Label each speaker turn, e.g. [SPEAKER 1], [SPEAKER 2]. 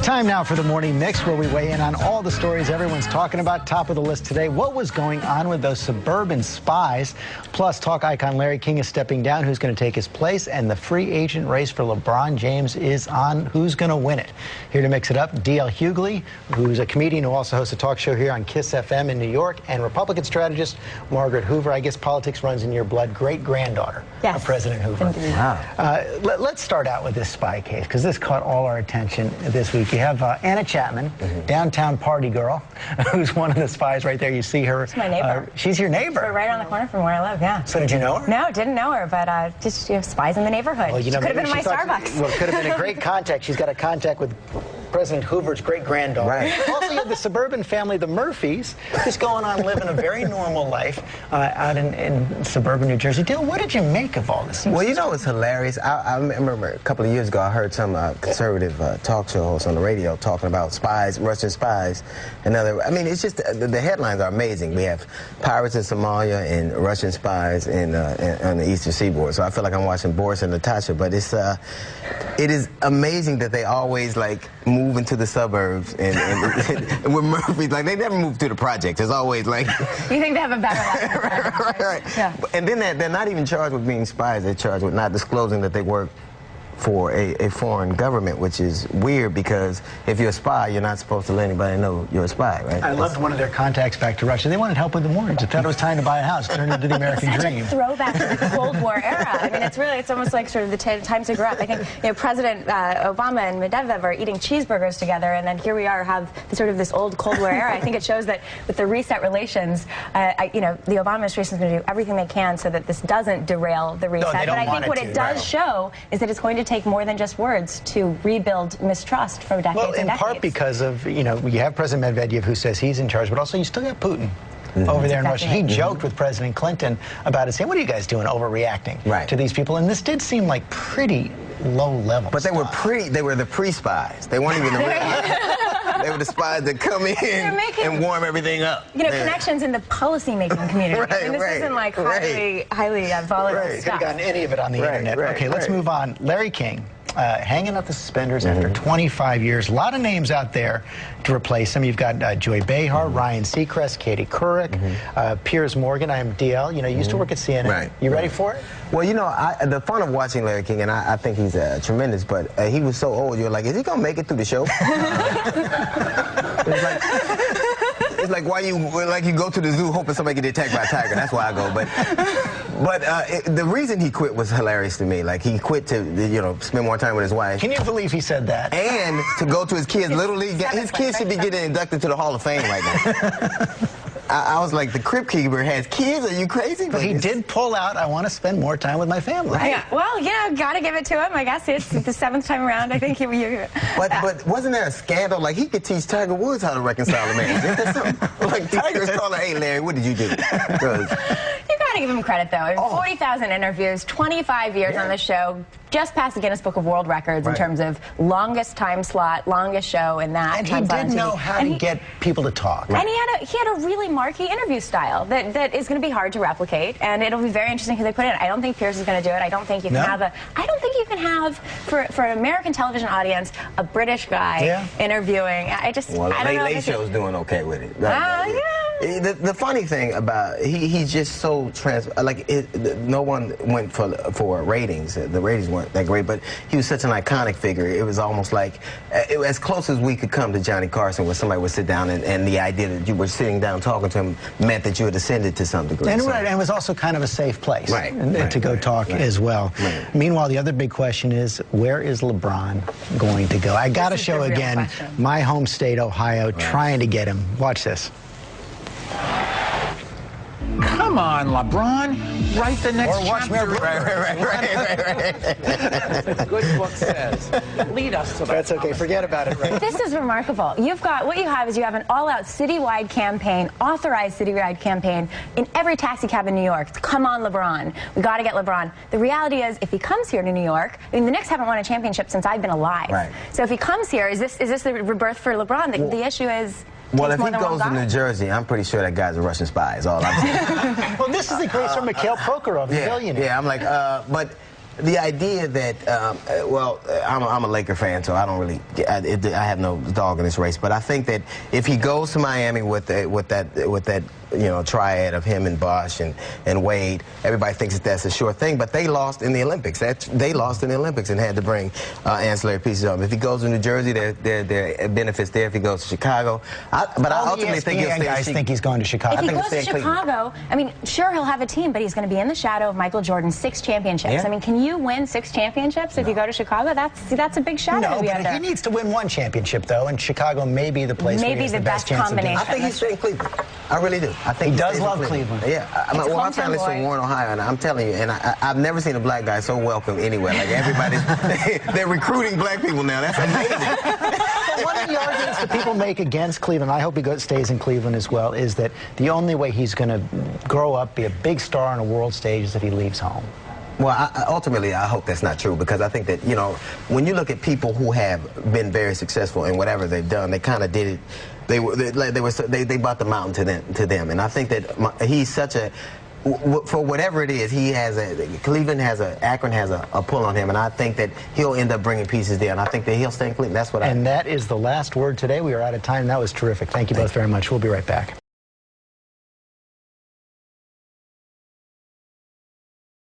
[SPEAKER 1] Time now for the Morning Mix, where we weigh in on all the stories everyone's talking about. Top of the list today, what was going on with those suburban spies? Plus, talk icon Larry King is stepping down. Who's going to take his place? And the free agent race for LeBron James is on. Who's going to win it? Here to mix it up, D.L. Hughley, who's a comedian who also hosts a talk show here on KISS FM in New York, and Republican strategist Margaret Hoover. I guess politics runs in your blood. Great-granddaughter of President Hoover. Wow. Let's start out with this spy case, because this caught all our attention this week. You have Anna Chapman, downtown party girl, who's one of the spies right there. You see her.
[SPEAKER 2] She's my neighbor.
[SPEAKER 1] She's your neighbor.
[SPEAKER 2] We're right around the corner from where I live, yeah.
[SPEAKER 1] So did you know her?
[SPEAKER 2] No, didn't know her, but just spies in the neighborhood.
[SPEAKER 1] Well, you know,
[SPEAKER 2] could have been in my Starbucks.
[SPEAKER 1] Well, it could have been a great contact. She's got a contact with President Hoover's great-granddaughter.
[SPEAKER 3] Right.
[SPEAKER 1] Also, you have the suburban family, the Murphys, just going on living a very normal life out in suburban New Jersey. Dale, what did you make of all this?
[SPEAKER 3] Well, you know, it's hilarious. I remember a couple of years ago, I heard some conservative talk show hosts on the radio talking about spies, Russian spies, and other. I mean, it's just the headlines are amazing. We have pirates in Somalia and Russian spies on the Eastern Seaboard. So I feel like I'm watching Boris and Natasha. But it is amazing that they always like move into the suburbs and with Murphys, like they never move to the projects. It's always like
[SPEAKER 2] you think they have a better life.
[SPEAKER 3] right.
[SPEAKER 2] Yeah.
[SPEAKER 3] And then they're not even charged with being spies. They're charged with not disclosing that they work for a foreign government, which is weird because if you're a spy, you're not supposed to let anybody know you're a spy, right?
[SPEAKER 1] I loved one of their contacts back to Russia. They wanted help with the mortgage. They thought it was time to buy a house, turn into the American dream.
[SPEAKER 2] Such a throwback to the Cold War era. I mean, it's almost like sort of the times we grew up. I think President Obama and Medvedev are eating cheeseburgers together, and then here we are have sort of this old Cold War era. I think it shows that with the reset relations, the Obama administration is going to do everything they can so that this doesn't derail the reset.
[SPEAKER 1] No,
[SPEAKER 2] but I think what it does show is that it's going to take more than just words to rebuild mistrust for decades and decades.
[SPEAKER 1] Well, in part because of, you have President Medvedev who says he's in charge, but also you still got Putin over there in Russia. He joked with President Clinton about it, saying, what are you guys doing overreacting to these people? And this did seem like pretty low level
[SPEAKER 3] But
[SPEAKER 1] stuff.
[SPEAKER 3] they were the pre-spies. They weren't even the real. They were the spies that come in and warm everything up.
[SPEAKER 2] Connections in the policy-making community. I mean, this isn't like highly volatile stuff.
[SPEAKER 1] Could have gotten any of it on the internet. Okay, let's move on. Larry King. Hanging up the suspenders after 25 years. A lot of names out there to replace him. You've got Joy Behar, Ryan Seacrest, Katie Couric, Piers Morgan. I am DL. You used to work at CNN. You ready for it?
[SPEAKER 3] Well, the fun of watching Larry King, and I think he's tremendous, but he was so old, you're like, is he going to make it through the show? It's like why you go to the zoo hoping somebody get attacked by a tiger. That's why I go. But the reason he quit was hilarious to me. Like he quit to spend more time with his wife.
[SPEAKER 1] Can you believe he said that?
[SPEAKER 3] And to go to his kids' little league. His kids should be getting inducted to the Hall of Fame right now. I was like, the Crypt Keeper has kids? Are you crazy?
[SPEAKER 1] But he did pull out, I want to spend more time with my family.
[SPEAKER 2] Right. Well, got to give it to him. I guess it's the 7th time around. I think
[SPEAKER 3] But wasn't there a scandal? Like, he could teach Tiger Woods how to reconcile a man. Like, Tiger's calling, hey, Larry, what did you do?
[SPEAKER 2] You got to give him credit, though. 40,000 interviews, 25 years on the show, just passed the Guinness Book of World Records in terms of longest time slot, longest show in that.
[SPEAKER 1] And he did know how to get people to talk.
[SPEAKER 2] And he had a really marquee interview style that is going to be hard to replicate, and it'll be very interesting who they put in. I don't think Piers is going to do it. I don't think you can have for an American television audience a British guy interviewing. I don't know.
[SPEAKER 3] Late Show's doing okay with it. The funny thing about he's just so no one went for ratings. The ratings weren't that great, but he was such an iconic figure. It was almost like as close as we could come to Johnny Carson, where somebody would sit down and the idea that you were sitting down talking to him meant that you had ascended to some degree.
[SPEAKER 1] And it was also kind of a safe place to go talk as well. Meanwhile, the other big question is, where is LeBron going to go? I got to show again my home state, Ohio, trying to get him. Watch this.
[SPEAKER 4] Come on, LeBron. Write the next chapter. The good book says. Lead us to that.
[SPEAKER 1] That's okay. Forget about it. Right?
[SPEAKER 2] This is remarkable. What you have is you have an all-out citywide campaign, authorized citywide campaign in every taxi cab in New York. It's, come on, LeBron. We got to get LeBron. The reality is, if he comes here to New York, I mean, the Knicks haven't won a championship since I've been alive. So if he comes here, is this the rebirth for LeBron? The issue is.
[SPEAKER 3] Well, if he goes to New Jersey, I'm pretty sure that guy's a Russian spy, is all I'm saying.
[SPEAKER 1] Well, this is the great story, Mikhail Prokhorov, the billionaire.
[SPEAKER 3] Yeah, I'm like, but the idea that, well, I'm a Laker fan, so I don't really, I have no dog in this race. But I think that if he goes to Miami with that triad of him and Bosh and Wade, everybody thinks that that's a sure thing. But they lost in the Olympics. They lost in the Olympics and had to bring ancillary pieces of them. If he goes to New Jersey, there are benefits there. If he goes to Chicago, but I ultimately think he'll stay.
[SPEAKER 1] Guys think he's going to Chicago.
[SPEAKER 2] If he goes to Chicago, I mean, sure, he'll have a team, but he's going to be in the shadow of Michael Jordan's 6 championships.
[SPEAKER 3] Yeah.
[SPEAKER 2] I mean, can you win 6 championships if you go to Chicago? That's a big shadow to be under.
[SPEAKER 1] He needs to win 1 championship, though, and Chicago may be the place where he has the best chance
[SPEAKER 2] combination.
[SPEAKER 1] of doing it.
[SPEAKER 3] I think he's staying in Cleveland. I really do. I think
[SPEAKER 1] he does love Cleveland.
[SPEAKER 3] Yeah, well, my family's from Warren, Ohio, and I'm telling you, and I've never seen a black guy so welcome anywhere. Like they're recruiting black people now. That's amazing.
[SPEAKER 1] One of the arguments that people make against Cleveland, I hope he stays in Cleveland as well, is that the only way he's going to grow up, be a big star on a world stage, is if he leaves home.
[SPEAKER 3] Well, ultimately, I hope that's not true, because I think that, when you look at people who have been very successful in whatever they've done, they kind of did it. They brought the mountain to them, and I think that he's such a. For whatever it is, Akron has a pull on him, and I think that he'll end up bringing pieces there, and I think that he'll stay in Cleveland. That's what. And
[SPEAKER 1] that is the last word today. We are out of time. That was terrific. Thank you both very much. We'll be right back.